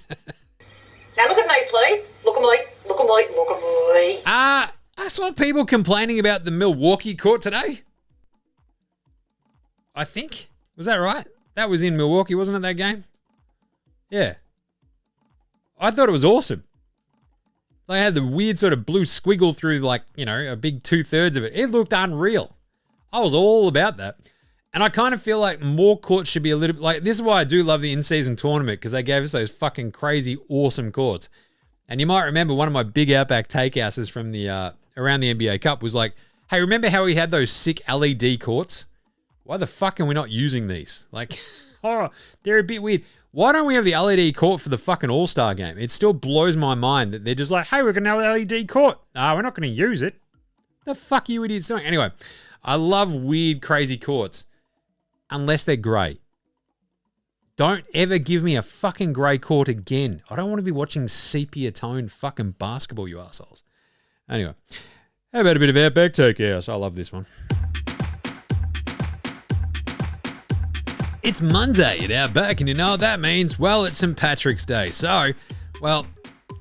Now look at me, please. Look at me. Look at me. Look at me. I saw people complaining about the Milwaukee court today. I think. Was that right? That was in Milwaukee, wasn't it, that game? Yeah. I thought it was awesome. They had the weird sort of blue squiggle through, like, you know, a big 2/3 of it. It looked unreal. I was all about that. And I kind of feel like more courts should be a little bit like, this is why I do love the in-season tournament, because they gave us those fucking crazy, awesome courts. And you might remember one of my big Outback Takehouses from the around the NBA Cup was like, hey, remember how we had those sick LED courts? Why the fuck are we not using these? Like, oh, they're a bit weird. Why don't we have the LED court for the fucking All-Star game? It still blows my mind that they're just like, hey, we're going to have an LED court. We're not going to use it. The fuck are you idiots doing? Anyway, I love weird, crazy courts. Unless they're grey. Don't ever give me a fucking grey court again. I don't want to be watching sepia-toned fucking basketball, you assholes. Anyway, how about a bit of Outback Takehouse? I love this one. It's Monday at Outback, and you know what that means? Well, it's St. Patrick's Day. So, well,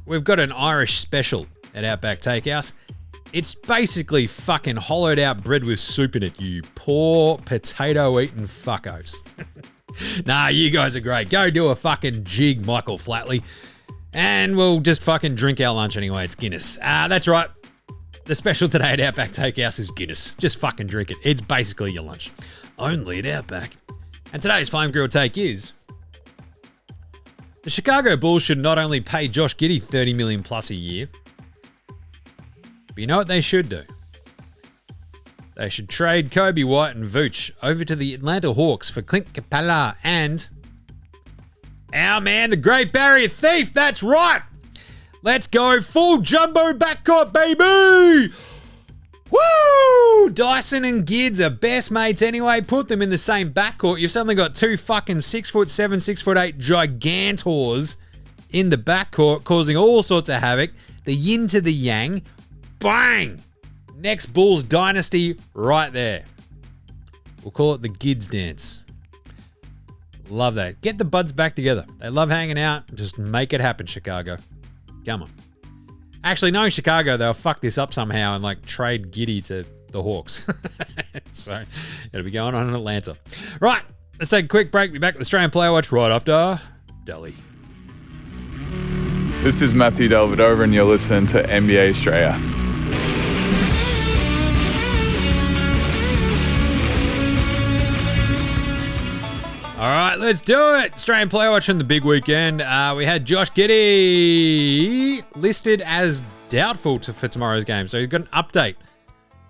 we've got an Irish special at Outback Takehouse. It's basically fucking hollowed out bread with soup in it, you poor potato-eating fuckos. Nah, you guys are great. Go do a fucking jig, Michael Flatley. And we'll just fucking drink our lunch anyway. It's Guinness. That's right. The special today at Outback Takehouse is Guinness. Just fucking drink it. It's basically your lunch. Only at Outback. And today's Flame Grill take is... the Chicago Bulls should not only pay Josh Giddey $30 million plus a year... but you know what they should do? They should trade Kobe White and Vooch over to the Atlanta Hawks for Clint Capella and our man, the Great Barrier Thief. That's right. Let's go full jumbo backcourt, baby. Woo! Dyson and Gids are best mates anyway. Put them in the same backcourt. You've suddenly got two fucking 6'7", 6'8" gigantors in the backcourt, causing all sorts of havoc. The yin to the yang. Bang! Next Bulls dynasty right there. We'll call it the Gids dance. Love that. Get the buds back together. They love hanging out. Just make it happen, Chicago. Come on. Actually, knowing Chicago, they'll fuck this up somehow and like trade Giddey to the Hawks. So it'll be going on in Atlanta. Right. Let's take a quick break. Be back with Australian Player Watch right after Deli. This is Matthew Delvedova and you're listening to NBA Straya. All right, let's do it. Australian Player Watch on the big weekend. We had Josh Giddey listed as doubtful for tomorrow's game. So he's got an update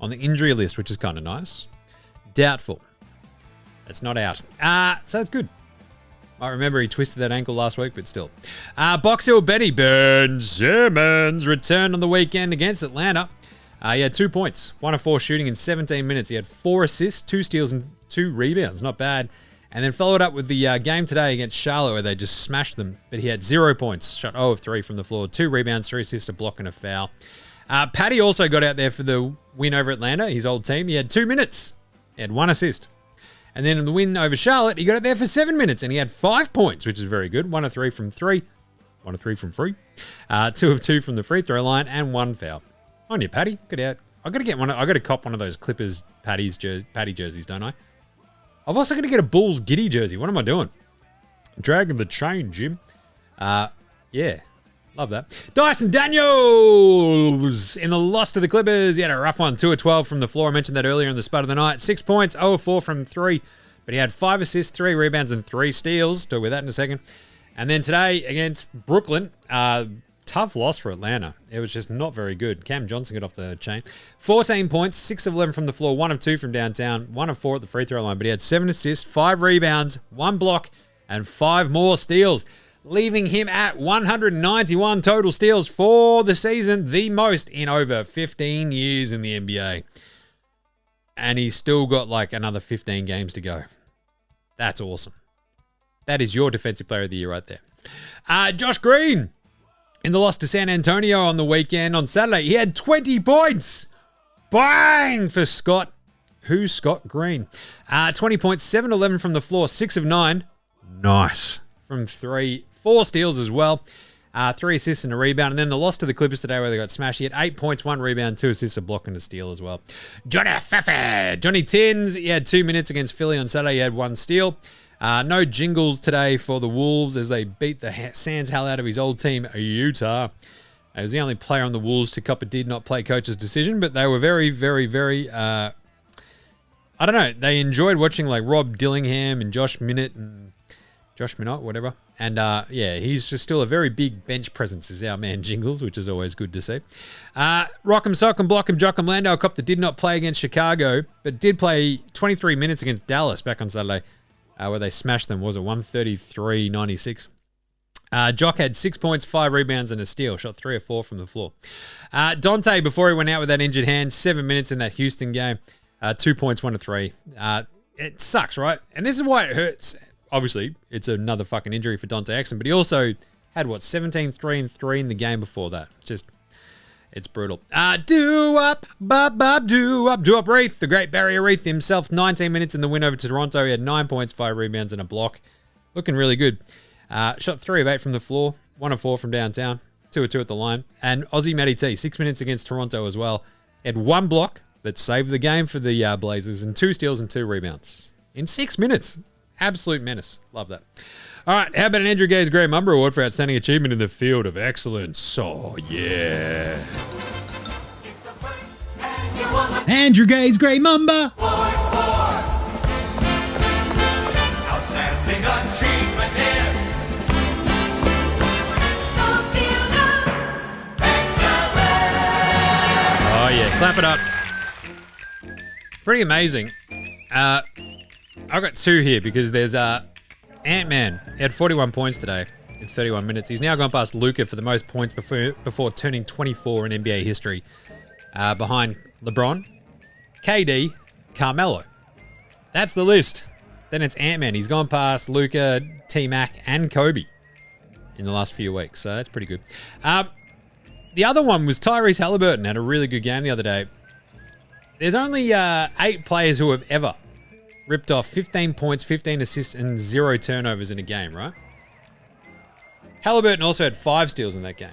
on the injury list, which is kind of nice. Doubtful. That's not out. So that's good. I remember he twisted that ankle last week, but still. Box Hill Betty Ben Simmons returned on the weekend against Atlanta. He had 2 points, 1 of 4 shooting in 17 minutes. He had 4 assists, 2 steals, and 2 rebounds. Not bad. And then followed up with the game today against Charlotte, where they just smashed them. But he had 0 points, shot 0 of 3 from the floor, 2 rebounds, 3 assists, a block, and a foul. Paddy also got out there for the win over Atlanta, his old team. He had 2 minutes. He had 1 assist. And then in the win over Charlotte, he got out there for 7 minutes, and he had 5 points, which is very good. 1 of 3 from 3. 1 of 3 from 3. 2 of 2 from the free throw line, and 1 foul. On you, Paddy. Good out. I got to get one. I got to cop one of those Clippers Paddy jerseys, don't I? I've also got to get a Bulls Giddey jersey. What am I doing? Dragging the chain, Jim. Yeah. Love that. Dyson Daniels in the loss to the Clippers. He had a rough one. 2 of 12 from the floor. I mentioned that earlier in the spud of the night. 6 points, 0 of 4 from 3. But he had 5 assists, 3 rebounds, and 3 steals. Talk about that in a second. And then today against Brooklyn, tough loss for Atlanta. It was just not very good. Cam Johnson got off the chain. 14 points, 6 of 11 from the floor, 1 of 2 from downtown, 1 of 4 at the free throw line. But he had 7 assists, 5 rebounds, 1 block, and 5 more steals, leaving him at 191 total steals for the season, the most in over 15 years in the NBA. And he's still got like another 15 games to go. That's awesome. That is your Defensive Player of the Year right there. Josh Green, in the loss to San Antonio on the weekend, on Saturday, he had 20 points. Bang for Scott. Who's Scott Green? 20 points, 7 11 from the floor, 6 of 9. Nice. From 3, 4 steals as well. 3 assists and a rebound. And then the loss to the Clippers today where they got smashed. He had 8 points, 1 rebound, 2 assists, a block, and a steal as well. Johnny Tins, he had 2 minutes against Philly on Saturday. He had 1 steal. No jingles today for the Wolves as they beat the sans hell out of his old team, Utah. He was the only player on the Wolves to cop a did not play coach's decision, but they were very, very, very, I don't know, they enjoyed watching like Rob Dillingham and Josh Minott, whatever. And yeah, he's just still a very big bench presence is our man Jingles, which is always good to see. Rock'em Sock'em Block'em Jock'em Lando Cop did not play against Chicago, but did play 23 minutes against Dallas back on Saturday. Where they smashed them, was it 133-96? Jock had 6 points, 5 rebounds, and a steal. Shot 3 or 4 from the floor. Dante, before he went out with that injured hand, 7 minutes in that Houston game. 2 points, 1 of 3. It sucks, right? And this is why it hurts. Obviously, it's another fucking injury for Dante Exum, but he also had, 17, 3, and 3 in the game before that. It's brutal. Do-up Reath, the Great Barrier Reef himself, 19 minutes in the win over to Toronto. He had 9 points, 5 rebounds, and a block. Looking really good. Shot 3 of 8 from the floor, 1 of 4 from downtown, 2 of 2 at the line. And Aussie Matty T, 6 minutes against Toronto as well. He had 1 block that saved the game for the Blazers and 2 steals and 2 rebounds. In 6 minutes. Absolute menace. Love that. All right, how about an Andrew Gaze Gray MAMBA Award for Outstanding Achievement in the Field of Excellence? Oh, yeah. Andrew Gaze Gray MAMBA. Outstanding achievement here. Oh, yeah. Clap it up. Pretty amazing. I've got 2 here because there's Ant-Man. He had 41 points today in 31 minutes. He's now gone past Luka for the most points before turning 24 in NBA history. Behind LeBron, KD, Carmelo. That's the list. Then it's Ant-Man. He's gone past Luka, T-Mac, and Kobe in the last few weeks. So that's pretty good. The other one was Tyrese Halliburton. Had a really good game the other day. There's only 8 players who have ever ripped off 15 points, 15 assists, and 0 turnovers in a game, right? Halliburton also had 5 steals in that game.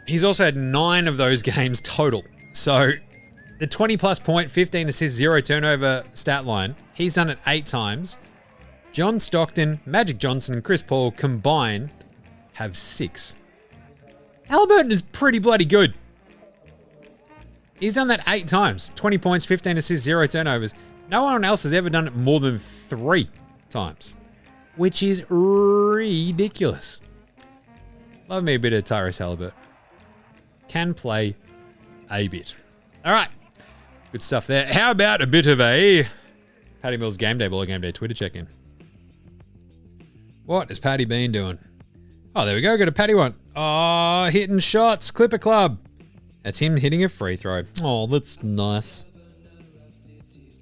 He's also had 9 of those games total. So the 20-plus point, 15 assists, 0 turnover stat line, he's done it 8 times. John Stockton, Magic Johnson, and Chris Paul combined have 6. Halliburton is pretty bloody good. He's done that 8 times. 20 points, 15 assists, 0 turnovers. No one else has ever done it more than 3 times, which is ridiculous. Love me a bit of Tyrese Halliburton. Can play a bit. All right. Good stuff there. How about a bit of a Paddy Mills Game Day Baller Game Day Twitter check-in? What has Paddy been doing? Oh, there we go. Got a Paddy one. Oh, hitting shots. Clipper Club. That's him hitting a free throw. Oh, that's nice.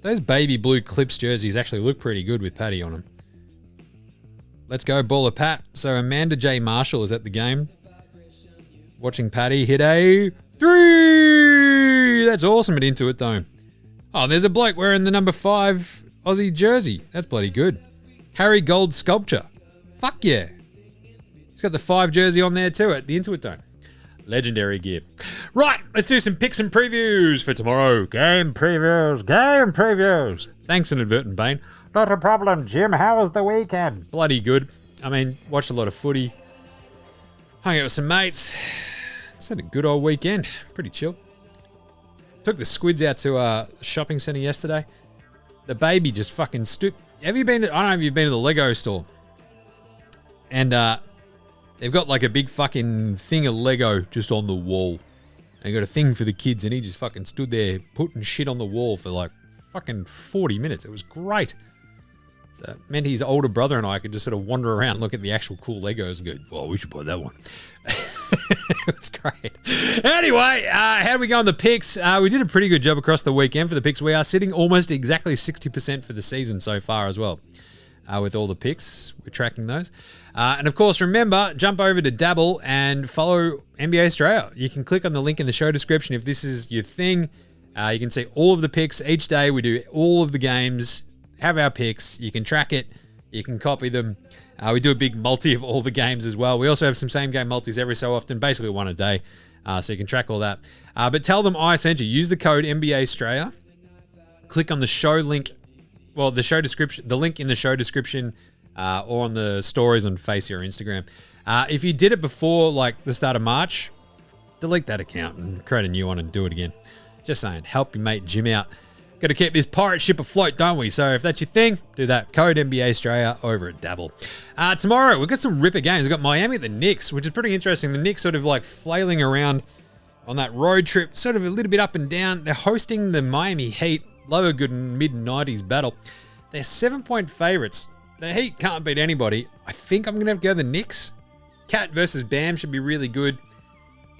Those baby blue Clips jerseys actually look pretty good with Paddy on them. Let's go, Baller Pat. So Amanda J. Marshall is at the game. Watching Paddy hit a 3. That's awesome at Into It Dome. Oh, there's a bloke wearing the number 5 Aussie jersey. That's bloody good. Harry Gold Sculpture. Fuck yeah. He's got the 5 jersey on there too at the Into It Dome. Legendary gear. Right, let's do some picks and previews for tomorrow. Game previews. Game previews. Thanks, Inadvertent Bane. Not a problem, Jim. How was the weekend? Bloody good. I mean, watched a lot of footy. Hung out with some mates. Just had a good old weekend. Pretty chill. Took the squids out to a shopping centre yesterday. The baby just fucking stood. Have you been to, I don't know if you've been to the Lego store. And they've got like a big fucking thing of Lego just on the wall. And got a thing for the kids and he just fucking stood there putting shit on the wall for like fucking 40 minutes. It was great. So it meant his older brother and I could just sort of wander around, look at the actual cool Legos and go, oh, we should buy that one. It was great. Anyway, how do we go on the picks? We did a pretty good job across the weekend for the picks. We are sitting almost exactly 60% for the season so far as well. With all the picks, we're tracking those. And of course, remember, jump over to Dabble and follow NBA Straya. You can click on the link in the show description if this is your thing. You can see all of the picks. Each day we do all of the games, have our picks. You can track it. You can copy them. We do a big multi of all the games as well. We also have some same game multis every so often, basically one a day. So you can track all that. But tell them I sent you. Use the code NBA Straya. Click on the show link. Well, the show description, the link in the show description or on the stories on Facey or Instagram. If you did it before like the start of March, delete that account and create a new one and do it again. Just saying, help your mate Jim out. Got to keep this pirate ship afloat, don't we? So if that's your thing, do that. Code NBA Straya over at Dabble. Tomorrow, we've got some ripper games. We've got Miami at the Knicks, which is pretty interesting. The Knicks sort of like flailing around on that road trip, sort of a little bit up and down. They're hosting the Miami Heat. Love a good mid-90s battle. They're 7-point favorites. The Heat can't beat anybody. I think I'm going to have to go the Knicks. Cat versus Bam should be really good.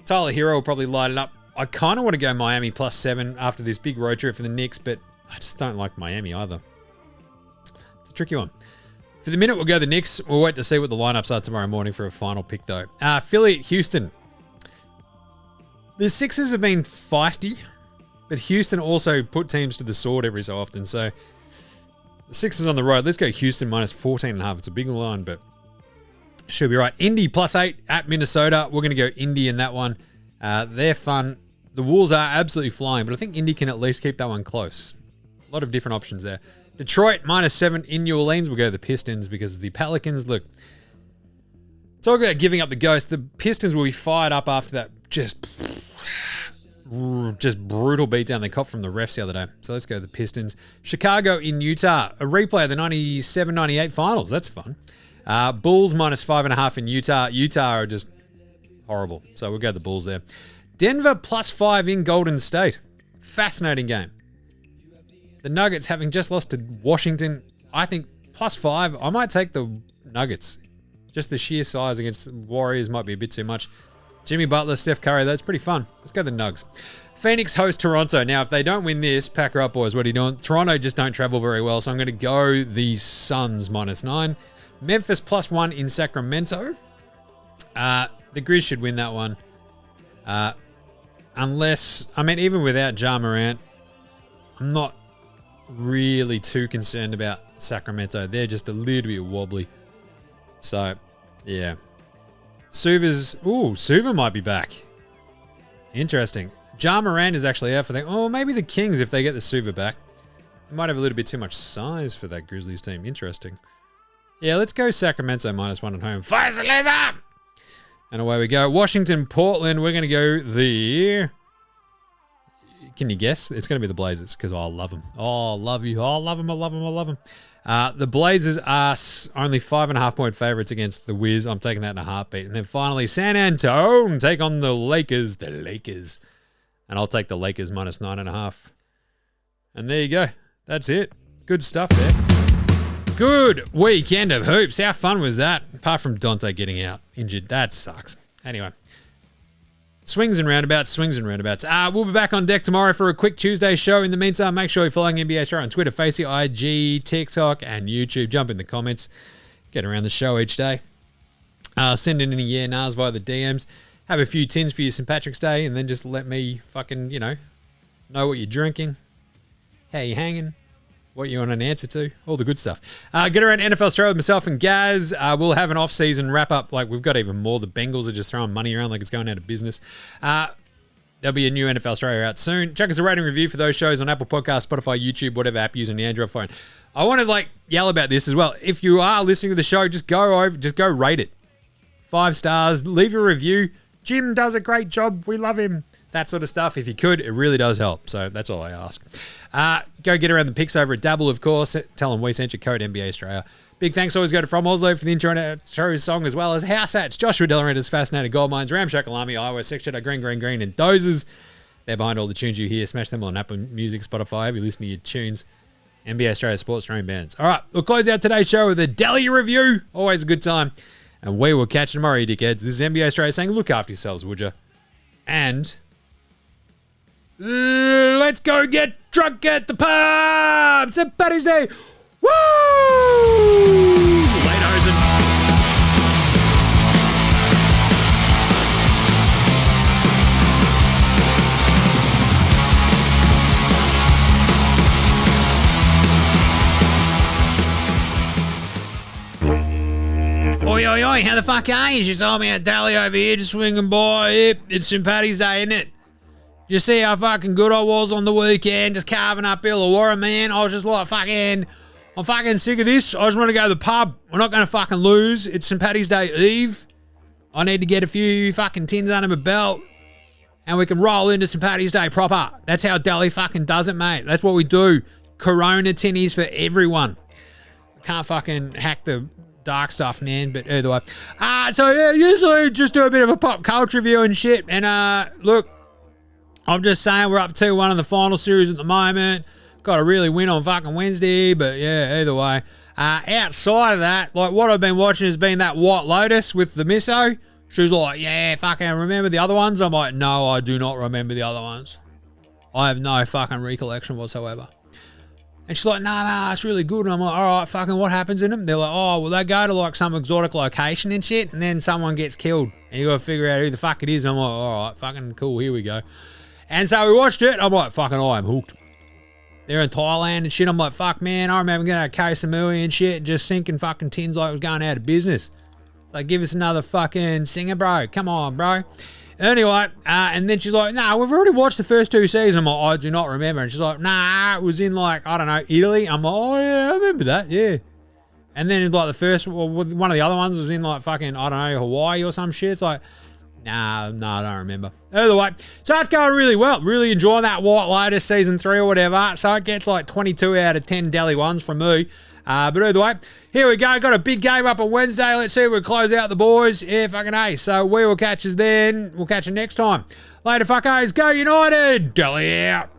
Tyler Hero will probably light it up. I kind of want to go Miami +7 after this big road trip for the Knicks, but I just don't like Miami either. It's a tricky one. For the minute, we'll go the Knicks. We'll wait to see what the lineups are tomorrow morning for a final pick, though. Philly at Houston. The Sixers have been feisty, but Houston also put teams to the sword every so often. So the Sixers on the road. Let's go Houston -14.5. It's a big line, but should be right. Indy +8 at Minnesota. We're going to go Indy in that one. They're fun. The Wolves are absolutely flying, but I think Indy can at least keep that one close. A lot of different options there. Detroit -7 in New Orleans. We'll go the Pistons because the Pelicans, look, talk about giving up the ghost. The Pistons will be fired up after that just brutal beatdown they caught from the refs the other day. So let's go the Pistons. Chicago in Utah. A replay of the 97-98 finals. That's fun. Bulls -5.5 in Utah. Utah are just horrible. So we'll go the Bulls there. Denver +5 in Golden State. Fascinating game. The Nuggets, having just lost to Washington, I think +5. I might take the Nuggets. Just the sheer size against the Warriors might be a bit too much. Jimmy Butler, Steph Curry, that's pretty fun. Let's go the Nugs. Phoenix host Toronto. Now, if they don't win this, pack her up, boys. What are you doing? Toronto just don't travel very well, so I'm going to go the Suns -9. Memphis +1 in Sacramento. The Grizz should win that one. Unless, I mean, even without Ja Morant, I'm not really too concerned about Sacramento. They're just a little bit wobbly. So, yeah. Suva might be back. Interesting. Ja Morant is actually out for that. Oh, maybe the Kings if they get the Suva back. They might have a little bit too much size for that Grizzlies team. Interesting. Yeah, let's go Sacramento -1 at home. Fires the laser! And away we go. Washington, Portland. We're going to go the Can you guess? It's going to be the Blazers because I love them. Oh, love you. Oh, love them. I love them. I love them. The Blazers are only 5.5-point favorites against the Wiz. I'm taking that in a heartbeat. And then finally, San Antonio take on the Lakers. The Lakers. And I'll take the Lakers minus 9.5. And there you go. That's it. Good stuff there. Good weekend of hoops. How fun was that? Apart from Dante getting out injured. That sucks. Anyway. Swings and roundabouts. We'll be back on deck tomorrow for a quick Tuesday show. In the meantime, make sure you're following NBA Straya on Twitter, Facey, IG, TikTok, and YouTube. Jump in the comments. Get around the show each day. Send in any yeah-nahs via the DMs. Have a few tins for your St. Patrick's Day, and then just let me fucking, know what you're drinking, how you hanging, what you want an answer to, all the good stuff. Get around NFL Australia with myself and Gaz. We'll have an off-season wrap-up. Like, we've got even more. The Bengals are just throwing money around like it's going out of business. There'll be a new NFL Australia out soon. Check us a rating review for those shows on Apple Podcasts, Spotify, YouTube, whatever app you're using the Android phone. I want to, yell about this as well. If you are listening to the show, just go rate it. 5 stars. Leave a review. Jim does a great job. We love him. That sort of stuff. If you could, it really does help. So that's all I ask. Go get around the picks over at Dabble, of course. Tell them we sent you code NBA Straya. Big thanks always go to From Oslo for the intro and outro song, as well as House Hats, Joshua Delarenda's Fascinated Gold Mines, Ramshackle Army, Iowa, Section Green, and Dozers. They're behind all the tunes you hear. Smash them on Apple Music, Spotify, if you listen to your tunes. NBA Straya Sports Stream Bands. All right, we'll close out today's show with a Deli review. Always a good time. And we will catch you tomorrow, you dickheads. This is NBA Straya saying, look after yourselves, would you? And let's go get drunk at the pub. St. Paddy's Day. Woo! Late Hosen. Oi, oi, oi, how the fuck are you? She told me at Deli over here just swinging by. Yep, it's St. Paddy's Day, isn't it? You see how fucking good I was on the weekend, just carving up Illawarra, man. I was just like, I'm fucking sick of this. I just want to go to the pub. We're not going to fucking lose. It's St. Paddy's Day Eve. I need to get a few fucking tins under my belt, and we can roll into St. Paddy's Day proper. That's how Deli fucking does it, mate. That's what we do. Corona tinnies for everyone. I can't fucking hack the dark stuff, man, but either way. So yeah, usually just do a bit of a pop culture review and shit. And look, I'm just saying we're up 2-1 in the final series at the moment. Got to really win on fucking Wednesday, but yeah, either way. Outside of that, what I've been watching has been that White Lotus with the misso. She's like, yeah, fucking remember the other ones? I'm like, no, I do not remember the other ones. I have no fucking recollection whatsoever. And she's like, nah, it's really good. And I'm like, all right, fucking what happens in them? They're like, oh, well, they go to some exotic location and shit, and then someone gets killed. And you got to figure out who the fuck it is. I'm like, all right, fucking cool, here we go. And so we watched it. I'm like, fucking, I am hooked. They're in Thailand and shit. I'm like, fuck, man, I remember getting a case of Samui and shit, just sinking fucking tins like it was going out of business. Like, give us another fucking singer, bro. Come on, bro. Anyway, and then she's like, nah, we've already watched the first 2 seasons. I'm like, I do not remember. And she's like, nah, it was in I don't know, Italy. I'm like, oh yeah, I remember that, yeah. And then the first, one of the other ones was in fucking, I don't know, Hawaii or some shit. It's like, nah, I don't remember. Either way, so that's going really well. Really enjoying that White Lotus season 3 or whatever. So it gets 22 out of 10 Deli ones from me. But either way, here we go. Got a big game up on Wednesday. Let's see if we close out the boys. Yeah, fucking A. So we will catch us then. We'll catch you next time. Later, fuckos. Go United. Deli out.